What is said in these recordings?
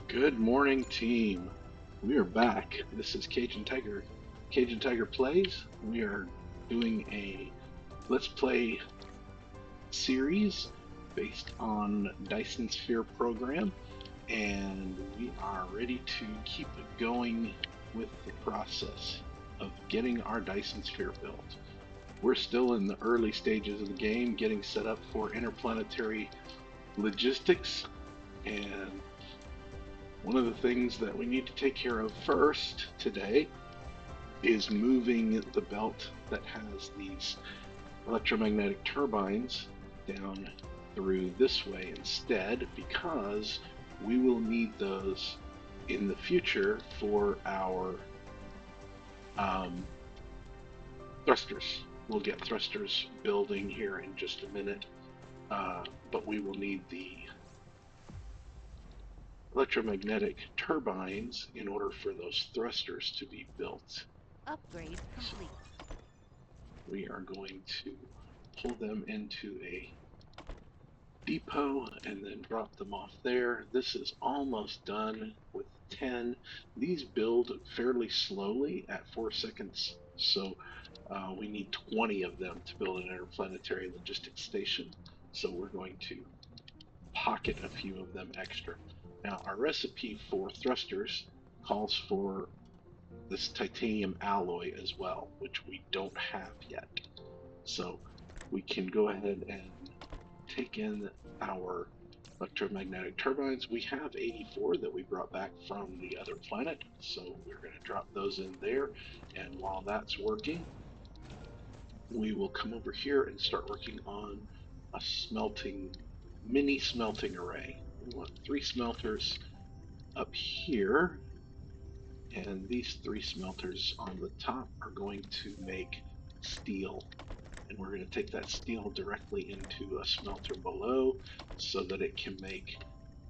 Good morning, team. We are back. This is Cajun Tiger. Cajun Tiger Plays. We are doing a Let's Play series based on Dyson Sphere Program, and we are ready to keep going with the process of getting our Dyson Sphere built. We're still in the early stages of the game, getting set up for interplanetary logistics, and one of the things that we need to take care of first today is moving the belt that has these electromagnetic turbines down through this way instead, because we will need those in the future for our thrusters. We'll get thrusters building here in just a minute, but we will need the electromagnetic turbines in order for those thrusters to be built. Upgrade complete. So we are going to pull them into a depot and then drop them off there. This is almost done with 10. These build fairly slowly at 4 seconds, so we need 20 of them to build an interplanetary logistics station. So we're going to pocket a few of them extra. Now, our recipe for thrusters calls for this titanium alloy as well, which we don't have yet. So we can go ahead and take in our electromagnetic turbines. We have 84 that we brought back from the other planet, so we're going to drop those in there. And while that's working, we will come over here and start working on a mini smelting array. We want 3 smelters up here, and these 3 smelters on the top are going to make steel, and we're going to take that steel directly into a smelter below so that it can make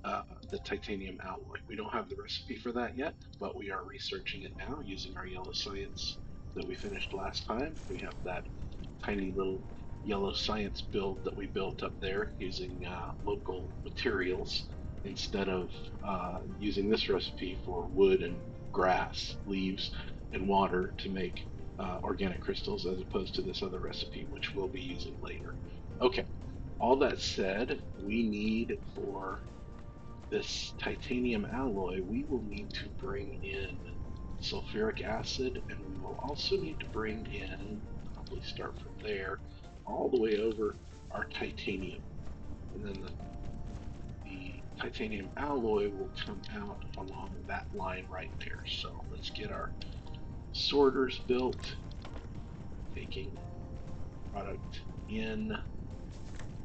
the titanium alloy. We don't have the recipe for that yet, but we are researching it now using our yellow science that we finished last time. We have that tiny little yellow science build that we built up there using local materials instead of using this recipe for wood and grass, leaves, and water to make organic crystals, as opposed to this other recipe, which we'll be using later. Okay, all that said, we need for this titanium alloy, we will need to bring in sulfuric acid, and we will also need to bring in, probably start from there, all the way over our titanium. And then the titanium alloy will come out along that line right there. So let's get our sorters built, taking product in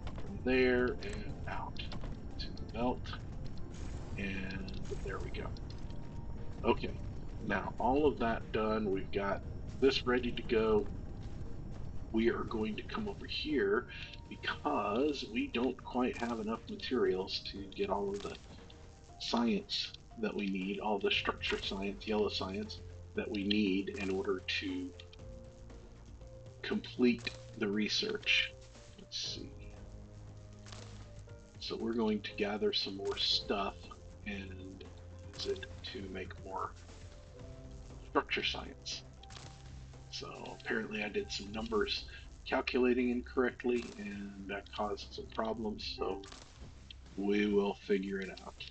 from there and out to the belt. And there we go. Okay, now all of that done, we've got this ready to go. We are going to come over here because we don't quite have enough materials to get all of the science that we need, all the structure science, yellow science that we need in order to complete the research. Let's see. So we're going to gather some more stuff and use it to make more structure science. So apparently I did some numbers calculating incorrectly, and that caused some problems, so we will figure it out.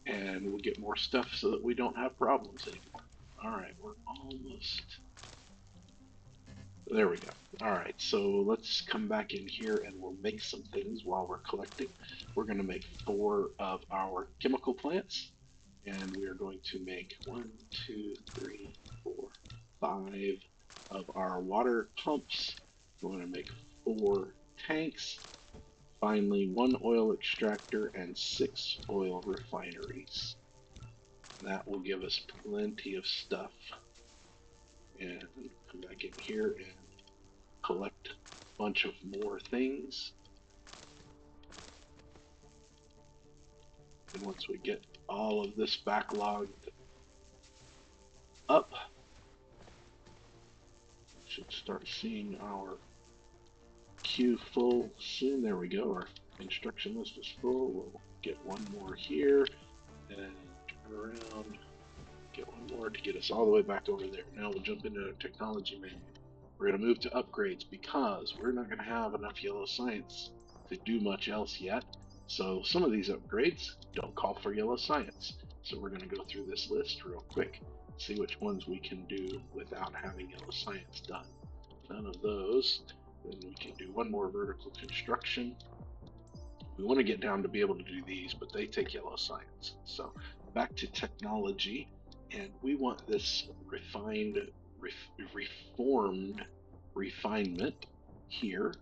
And we'll get more stuff so that we don't have problems anymore. Alright, we're almost... There we go. Alright, so let's come back in here and we'll make some things while we're collecting. We're going to make 4 of our chemical plants, and we are going to make 1, 2, 3, 4, 5 of our water pumps. We're going to make 4 tanks. Finally, 1 oil extractor and 6 oil refineries. That will give us plenty of stuff. And come back in here and collect a bunch of more things. And once we get all of this backlogged up, we should start seeing our queue full soon. There we go. Our instruction list is full. We'll get 1 more here and around, get one more to get us all the way back over there. Now we'll jump into the technology menu. We're going to move to upgrades because we're not going to have enough yellow science to do much else yet. So some of these upgrades don't call for yellow science. So we're going to go through this list real quick, see which ones we can do without having yellow science done. None of those. Then we can do one more vertical construction. We want to get down to be able to do these, but they take yellow science. So back to technology, and we want this reformed refinement here.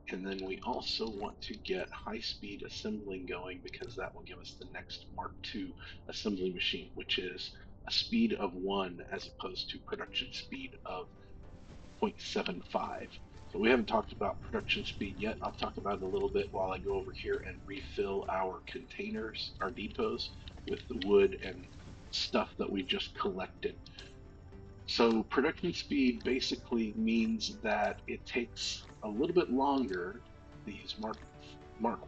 And then we also want to get high-speed assembling going because that will give us the next Mark II assembly machine, which is a speed of 1 as opposed to production speed of 0.75. So we haven't talked about production speed yet. I'll talk about it a little bit while I go over here and refill our containers, our depots, with the wood and stuff that we just collected. So production speed basically means that it takes a little bit longer. These Mark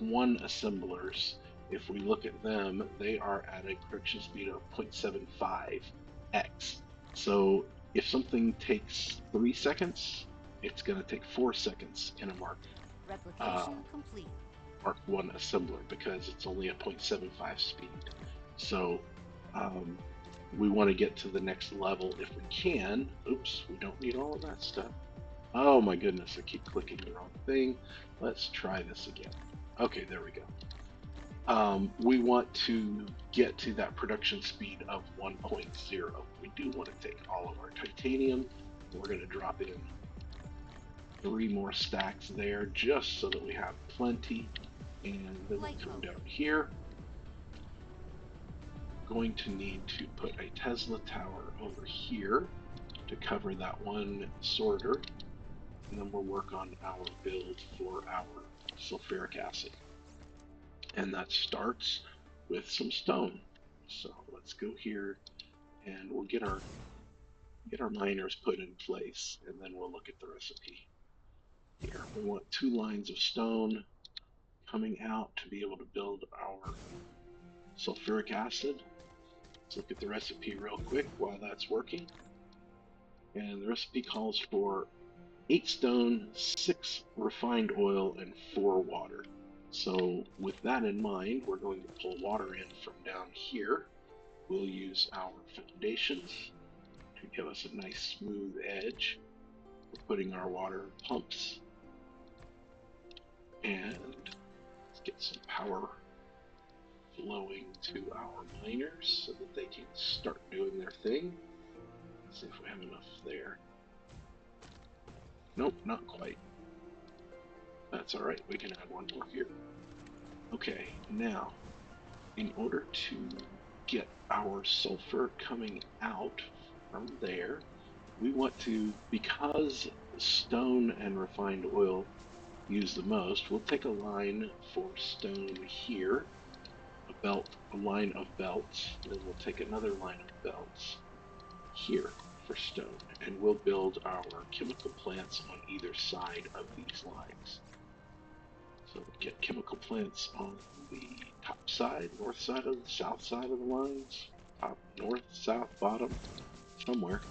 I assemblers, if we look at them, they are at a production speed of 0.75x. So if something takes 3 seconds, it's going to take 4 seconds in a Replication complete. Mark I assembler because it's only a 0.75 speed. So we want to get to the next level if we can. Oops, we don't need all of that stuff. Oh my goodness, I keep clicking the wrong thing. Let's try this again. Okay, there we go. We want to get to that production speed of 1.0. We do want to take all of our titanium. We're going to drop in 3 more stacks there just so that we have plenty. And then we'll come down here. Going to need to put a Tesla tower over here to cover that one sorter, and then we'll work on our build for our sulfuric acid, and that starts with some stone. So let's go here and we'll get our miners put in place, and then we'll look at the recipe here. We want 2 lines of stone coming out to be able to build our sulfuric acid. Let's look at the recipe real quick while that's working. And the recipe calls for 8 stone, 6 refined oil, and 4 water. So with that in mind, we're going to pull water in from down here. We'll use our foundations to give us a nice smooth edge. We're putting our water pumps, and let's get some power flowing to our miners so that they can start doing their thing. Let's see if we have enough there. Nope, not quite. That's alright, we can add 1 more here. Okay, now, in order to get our sulfur coming out from there, we want to, because stone and refined oil use the most, we'll take a line for stone here, a line of belts, then we'll take another line of belts here for stone, and we'll build our chemical plants on either side of these lines. So we get chemical plants on the top side, north side of the south side of the lines, top, north, south, bottom, somewhere.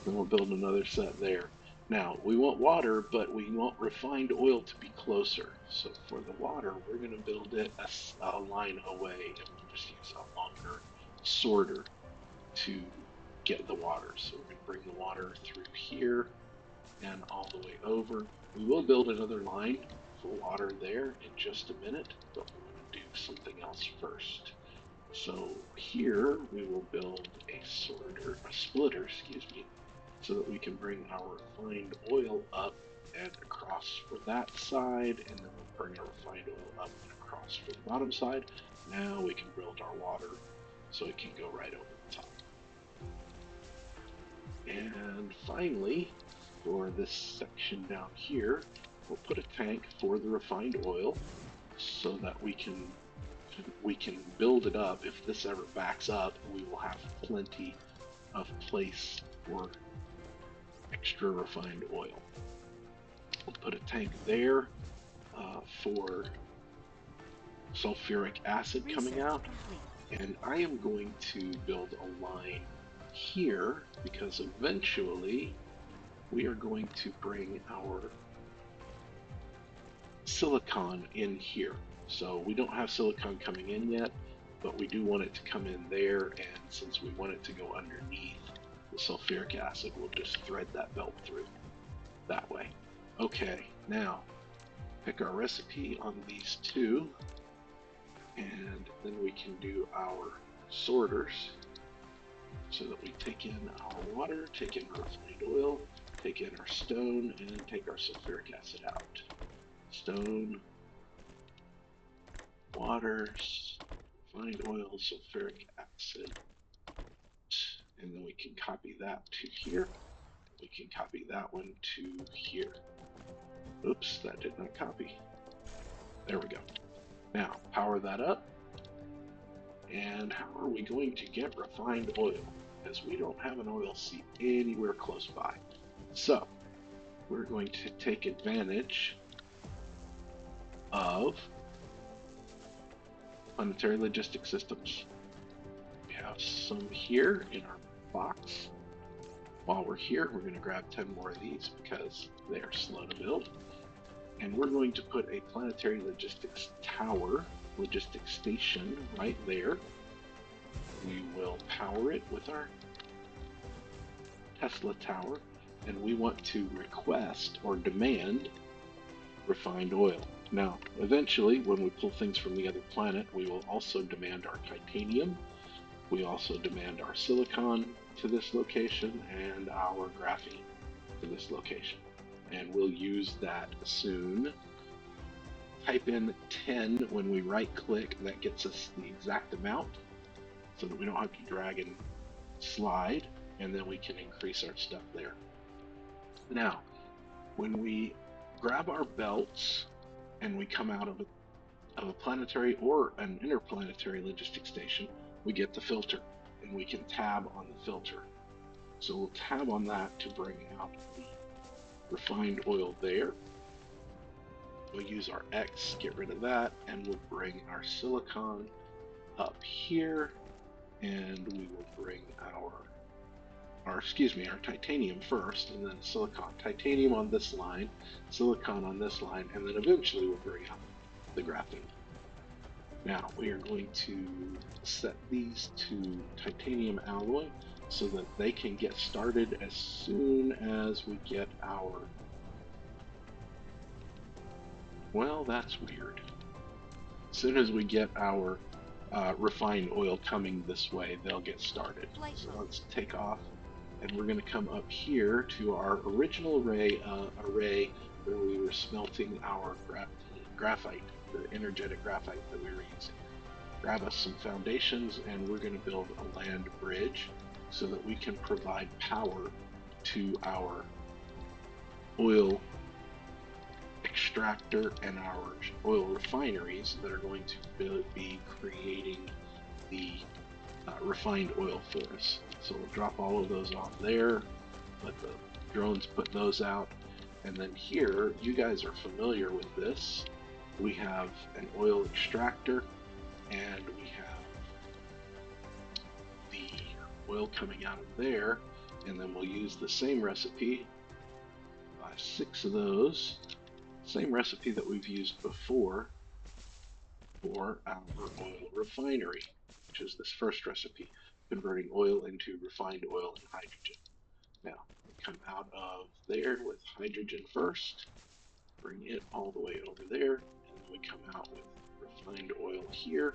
Then we'll build another set there. Now, we want water, but we want refined oil to be closer. So for the water, we're going to build it a line away, and we'll just use a longer sorter to get the water. So we're going to bring the water through here and all the way over. We will build another line for water there in just a minute, but we want to do something else first. So here we will build a splitter, so that we can bring our refined oil up and across for that side, and then we'll bring our refined oil up and across for the bottom side. Now we can build our water so it can go right over the top. And finally, for this section down here, we'll put a tank for the refined oil so that we can build it up. If this ever backs up, we will have plenty of place for extra refined oil. We'll put a tank there for sulfuric acid coming out. And I am going to build a line here because eventually we are going to bring our silicon in here. So we don't have silicon coming in yet, but we do want it to come in there, and since we want it to go underneath the sulfuric acid, we'll just thread that belt through that way. Okay, now pick our recipe on these two, and then we can do our sorters so that we take in our water, take in our refined oil, take in our stone, and take our sulfuric acid out. Stone, waters, refined oil, sulfuric acid, and then we can copy that to here. We can copy that one to here. Oops, that did not copy. There we go. Now, power that up. And how are we going to get refined oil? Because we don't have an oil seep anywhere close by. So, we're going to take advantage of planetary logistic systems. We have some here in our box. While we're here, we're going to grab 10 more of these because they are slow to build. And we're going to put a planetary logistics tower, logistics station right there. We will power it with our Tesla tower, and we want to request or demand refined oil. Now, eventually, when we pull things from the other planet, we will also demand our titanium. We also demand our silicon to this location and our graphene to this location. And we'll use that soon. Type in 10 when we right click, that gets us the exact amount so that we don't have to drag and slide, and then we can increase our stuff there. Now, when we grab our belts and we come out of a planetary or an interplanetary logistic station, we get the filter, and we can tab on the filter. So we'll tab on that to bring out the refined oil there. We'll use our X, get rid of that, and we'll bring our silicon up here, and we will bring our titanium first, and then silicon. Titanium on this line, silicon on this line, and then eventually we'll bring out the graphene. Now we are going to set these to titanium alloy so that they can get started as soon as we get our... Well, that's weird. As soon as we get our refined oil coming this way, they'll get started. So let's take off, and we're going to come up here to our original array where we were smelting our graphite, the energetic graphite that we were using. Grab us some foundations, and we're going to build a land bridge so that we can provide power to our oil extractor and our oil refineries that are going to be creating the refined oil for us. So we'll drop all of those off there, let the drones put those out, and then here, you guys are familiar with this. We have an oil extractor, and we have the oil coming out of there, and then we'll use the same recipe, 6 of those, same recipe that we've used before for our oil refinery, which is this first recipe, converting oil into refined oil and hydrogen. Now, we come out of there with hydrogen first, bring it all the way over there, and then we come out with refined oil here,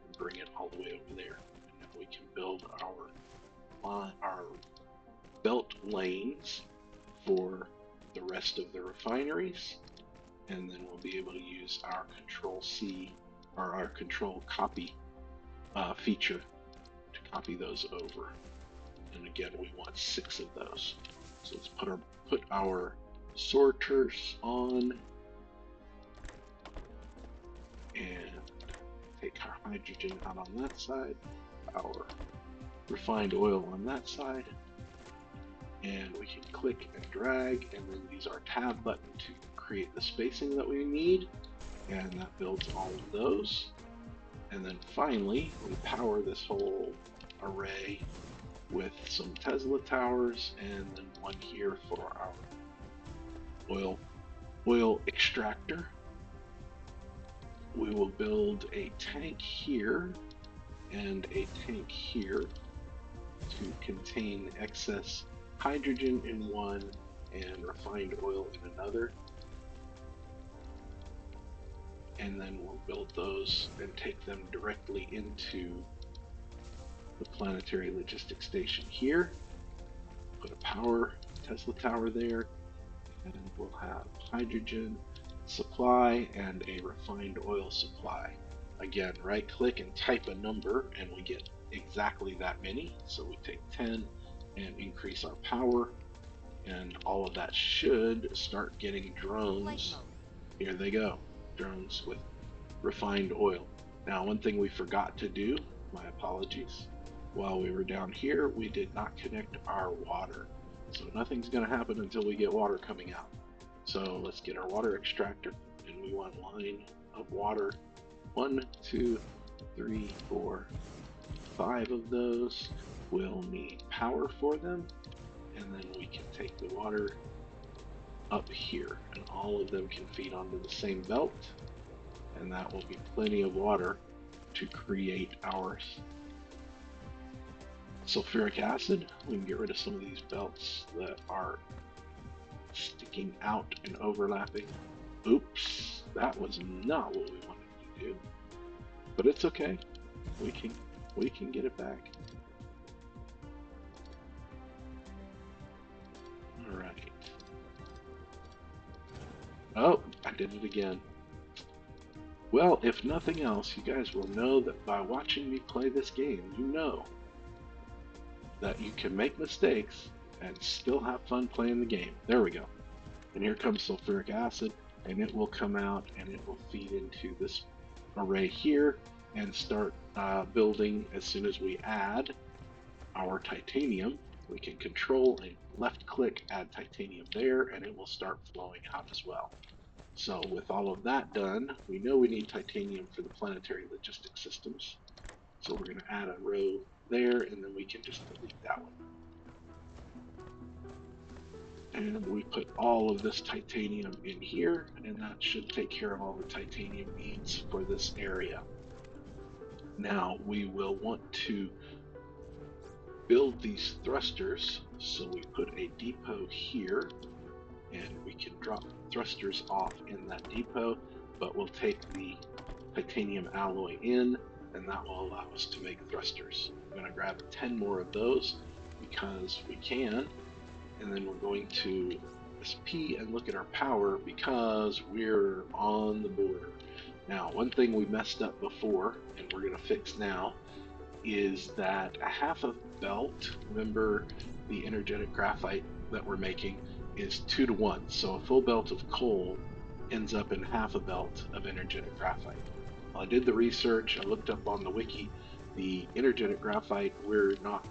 and bring it all the way over there. And now we can build our belt lanes for the rest of the refineries, and then we'll be able to use our Control C or our Control Copy feature to copy those over. And again, we want 6 of those. So let's put our sorters on and take our hydrogen out on that side, our refined oil on that side, and we can click and drag and then use our tab button to create the spacing that we need, and that builds all of those. And then finally, we power this whole array with some Tesla towers, and then one here for our oil extractor. We will build a tank here and a tank here to contain excess hydrogen in one and refined oil in another. And then we'll build those and take them directly into the planetary logistics station here. Put a Tesla tower there, and we'll have hydrogen supply and a refined oil supply. Again, right click and type a number and we get exactly that many. So we take 10 and increase our power, and all of that should start getting drones. Here they go, drones with refined oil. Now, one thing we forgot to do, my apologies, while we were down here, we did not connect our water. So nothing's going to happen until we get water coming out. So let's get our water extractor, and we want a line of water. 1, 2, 3, 4, 5 of those. We'll need power for them, and then we can take the water up here, and all of them can feed onto the same belt, and that will be plenty of water to create our sulfuric acid. We can get rid of some of these belts that are sticking out and overlapping. Oops, that was not what we wanted to do, but it's okay. We can get it back. All right. Oh, I did it again. Well, if nothing else, you guys will know that by watching me play this game, you know that you can make mistakes and still have fun playing the game. There we go. And here comes sulfuric acid, and it will come out and it will feed into this array here and start building. As soon as we add our titanium, we can control and left click add titanium there, and it will start flowing out as well. So with all of that done, we know we need titanium for the planetary logistics systems. So we're going to add a row there, and then we can just delete that one. And we put all of this titanium in here, and that should take care of all the titanium needs for this area. Now we will want to build these thrusters, so we put a depot here, and we can drop thrusters off in that depot, but we'll take the titanium alloy in, and that will allow us to make thrusters. I'm going to grab 10 more of those because we can, and then we're going to SP and look at our power because we're on the border. Now, one thing we messed up before, and we're going to fix now, is that a half a belt, remember the energetic graphite that we're making, is 2 to 1. So a full belt of coal ends up in half a belt of energetic graphite. Well, I did the research, I looked up on the wiki, the energetic graphite,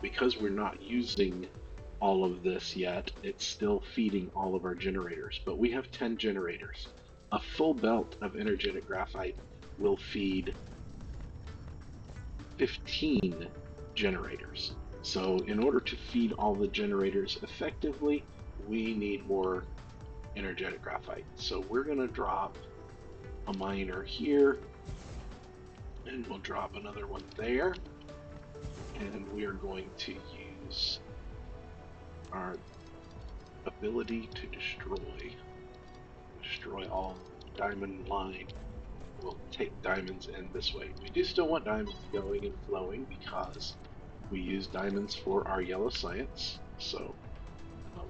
because we're not using all of this yet, it's still feeding all of our generators, but we have 10 generators. A full belt of energetic graphite will feed 15 generators. So in order to feed all the generators effectively, we need more energetic graphite. So we're going to drop a miner here, and we'll drop another one there, and we are going to use our ability to destroy all diamond line. We'll take diamonds in this way. We do still want diamonds going and flowing because we use diamonds for our yellow science, so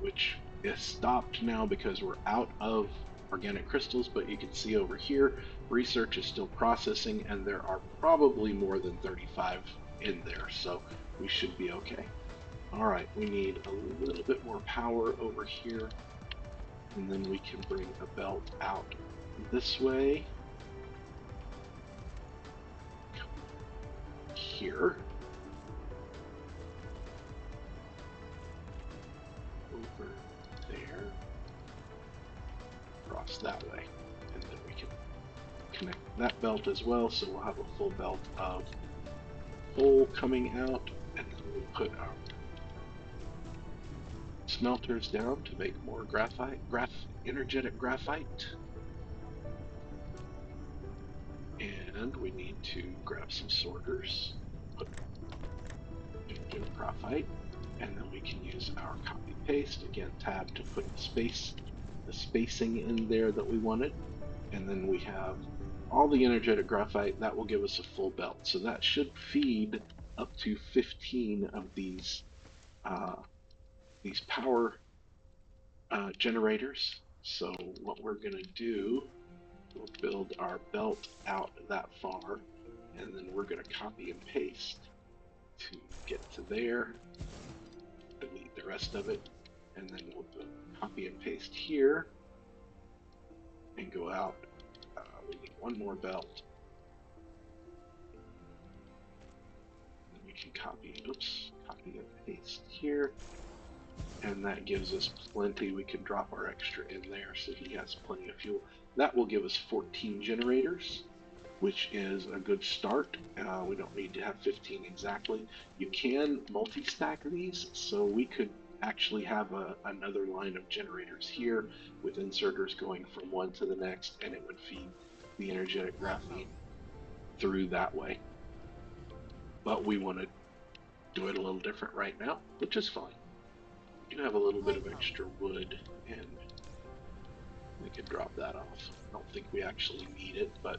which is stopped now because we're out of organic crystals, but you can see over here research is still processing, and there are probably more than 35 in there, so we should be okay. All right, we need a little bit more power over here, and then we can bring a belt out this way here, over there, across that way, and then we can connect that belt as well, so we'll have a full belt of coal coming out, and then we put our smelters down to make more energetic graphite. And we need to grab some sorters, put energetic graphite, and then we can use our copy paste, again tab to put the spacing in there that we wanted. And then we have all the energetic graphite. That will give us a full belt. So that should feed up to 15 of these power generators. So what we're going to do, we'll build our belt out that far, and then we're going to copy and paste to get to there, delete the rest of it, and then we'll copy and paste here and go out. We need one more belt. And we can copy and paste here. And that gives us plenty. We can drop our extra in there so he has plenty of fuel. That will give us 14 generators, which is a good start. We don't need to have 15 exactly. You can multi-stack these, so we could actually have another line of generators here with inserters going from one to the next, and it would feed the energetic graphene through that way. But we want to do it a little different right now, which is fine. We do have a little bit of extra wood, and we can drop that off. I don't think we actually need it, but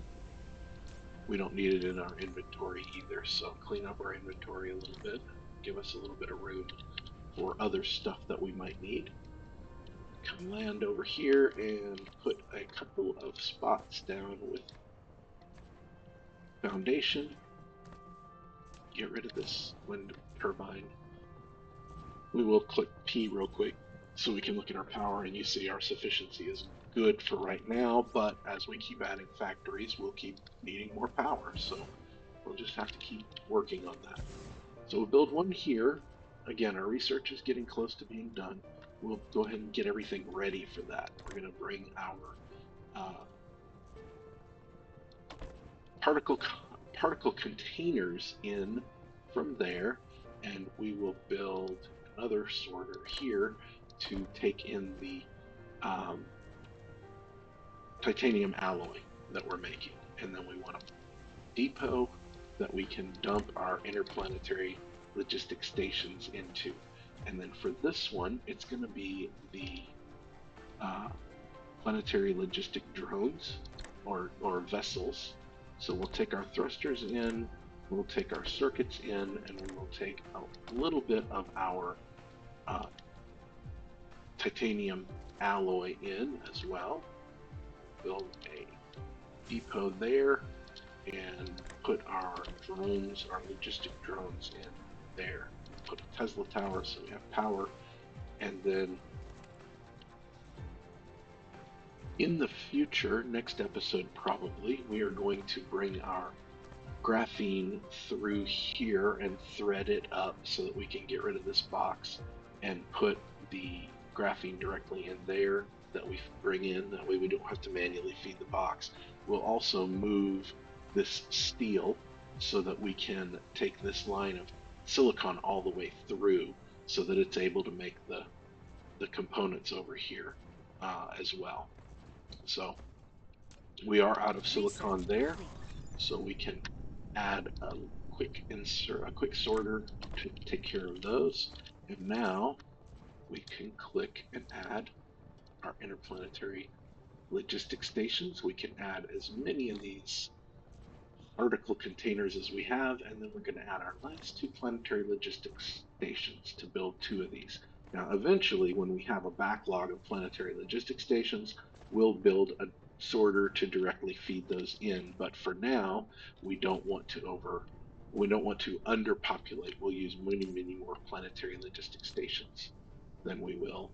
we don't need it in our inventory either, so clean up our inventory a little bit, give us a little bit of room for other stuff that we might need. Come land over here and put a couple of spots down with foundation. Get rid of this wind turbine. We will click P real quick so we can look at our power, and you see our sufficiency is good for right now, but as we keep adding factories, we'll keep needing more power, so we'll just have to keep working on that. So we'll build one here. Again, our research is getting close to being done. We'll go ahead and get everything ready for that. We're going to bring our particle containers in from there, and we will build another sorter here to take in the titanium alloy that we're making. And then we want a depot that we can dump our interplanetary logistic stations into. And then for this one, it's going to be the planetary logistic drones or vessels. So we'll take our thrusters in, we'll take our circuits in, and we will take a little bit of our titanium alloy in as well. Build a depot there and put our drones, our logistic drones in there. Put a Tesla tower so we have power, and then in the future, next episode probably, we are going to bring our graphene through here and thread it up so that we can get rid of this box and put the graphene directly in there that we bring in. That way we don't have to manually feed the box. We'll also move this steel so that we can take this line of silicon all the way through so that it's able to make the components over here as well. So we are out of silicon there, so we can add a quick sorter to take care of those. And now we can click and add our interplanetary logistic stations. We can add as many of these article containers as we have, and then we're going to add our last 2 planetary logistics stations to build 2 of these. Now, eventually, when we have a backlog of planetary logistics stations, we'll build a sorter to directly feed those in. But for now, we don't want to underpopulate. We'll use many, many more planetary logistics stations than we will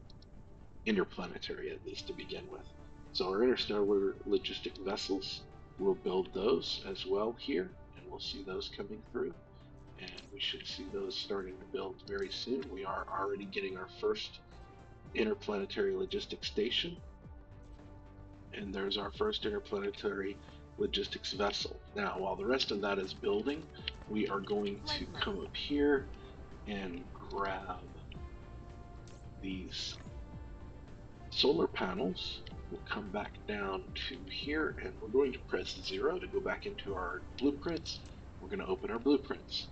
interplanetary, at least to begin with. So our interstellar logistic vessels, we'll build those as well here, and we'll see those coming through, and we should see those starting to build very soon. We are already getting our first interplanetary logistic station, and there's our first interplanetary Logistics Vessel. Now, while the rest of that is building, we are going to come up here and grab these solar panels. We'll come back down to here, and we're going to press 0 to go back into our blueprints. We're going to open our blueprints,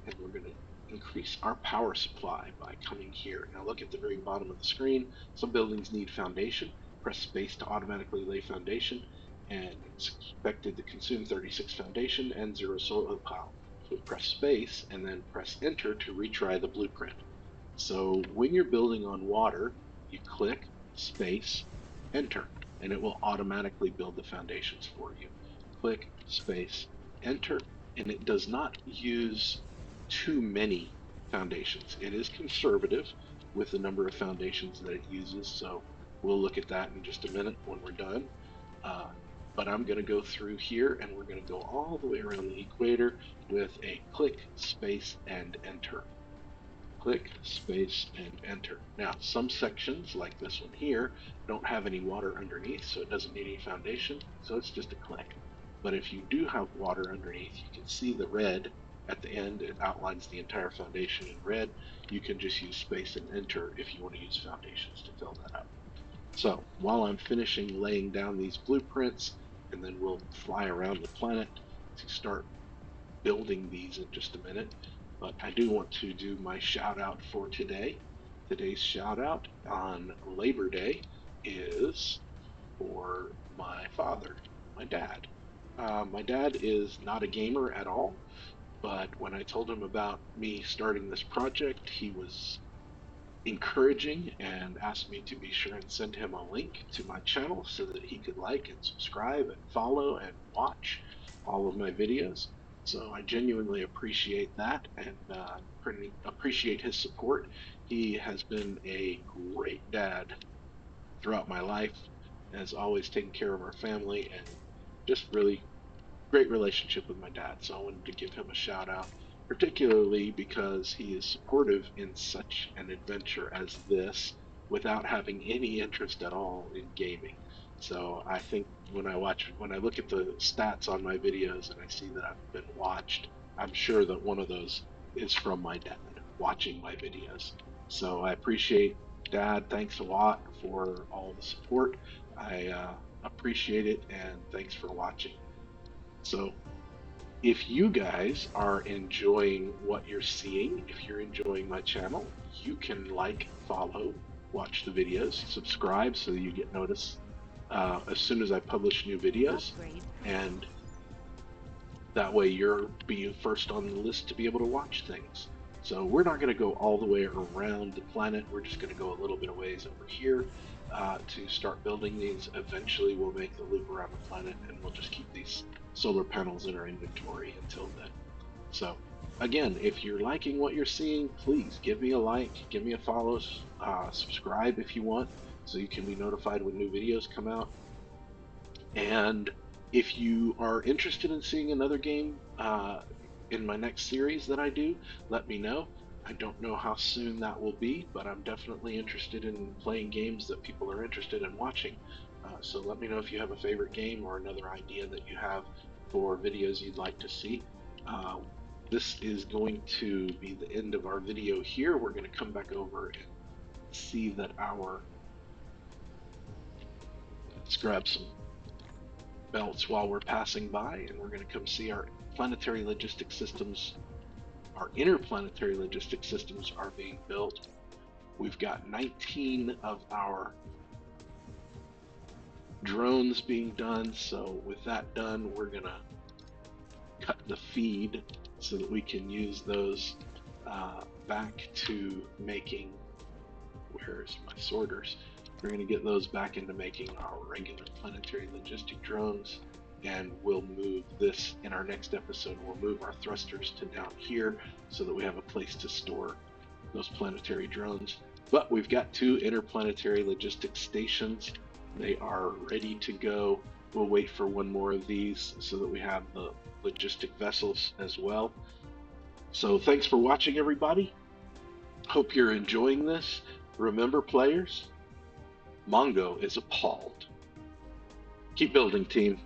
and we're going to increase our power supply by coming here. Now look at the very bottom of the screen. Some buildings need foundation. Press space to automatically lay foundation, and it's expected to consume 36 foundation and 0 solar power. So press space and then press enter to retry the blueprint. So when you're building on water, you click space, enter, and it will automatically build the foundations for you. Click space, enter, and it does not use too many foundations. It is conservative with the number of foundations that it uses, so we'll look at that in just a minute when we're done. But I'm going to go through here, and we're going to go all the way around the equator with a click, space, and enter. Click, space, and enter. Now, some sections, like this one here, don't have any water underneath, so it doesn't need any foundation, so it's just a click. But if you do have water underneath, you can see the red at the end. It outlines the entire foundation in red. You can just use space and enter if you want to use foundations to fill that up. So, while I'm finishing laying down these blueprints, and then we'll fly around the planet to start building these in just a minute, but I do want to do my shout out for today. Today's shout out on Labor Day is for my father, my dad. My dad is not a gamer at all, but when I told him about me starting this project, he was encouraging and asked me to be sure and send him a link to my channel so that he could like and subscribe and follow and watch all of my videos. So I genuinely appreciate that, and appreciate his support. He has been a great dad throughout my life, has always taken care of our family, and just really great relationship with my dad. So I wanted to give him a shout out, particularly because he is supportive in such an adventure as this without having any interest at all in gaming. So I think when I look at the stats on my videos and I see that I've been watched, I'm sure that one of those is from my dad watching my videos. So I appreciate Dad. Thanks a lot for all the support. I appreciate it, and thanks for watching. So if you guys are enjoying what you're seeing, if you're enjoying my channel, you can like, follow, watch the videos, subscribe so you get notice as soon as I publish new videos, and that way you're being first on the list to be able to watch things. So we're not going to go all the way around the planet. We're just going to go a little bit of ways over here to start building these. Eventually we'll make the loop around the planet, and we'll just keep these solar panels in our inventory until then. So again, if you're liking what you're seeing, please give me a like, give me a follow, subscribe if you want, so you can be notified when new videos come out. And if you are interested in seeing another game in my next series that I do, let me know. I don't know how soon that will be, but I'm definitely interested in playing games that people are interested in watching. So let me know if you have a favorite game or another idea that you have for videos you'd like to see. This is going to be the end of our video here. We're going to come back over and see that let's grab some belts while we're passing by, and we're going to come see our planetary logistic systems. Our interplanetary logistic systems are being built. We've got 19 of our drones being done, so with that done, we're going to cut the feed so that we can use those back to making, where's my sorters? We're going to get those back into making our regular planetary logistic drones, and we'll move this in our next episode. We'll move our thrusters to down here so that we have a place to store those planetary drones. But we've got 2 interplanetary logistics stations. They are ready to go. We'll wait for one more of these so that we have the logistic vessels as well. So thanks for watching, everybody. Hope you're enjoying this. Remember, players, Mongo is appalled. Keep building, team.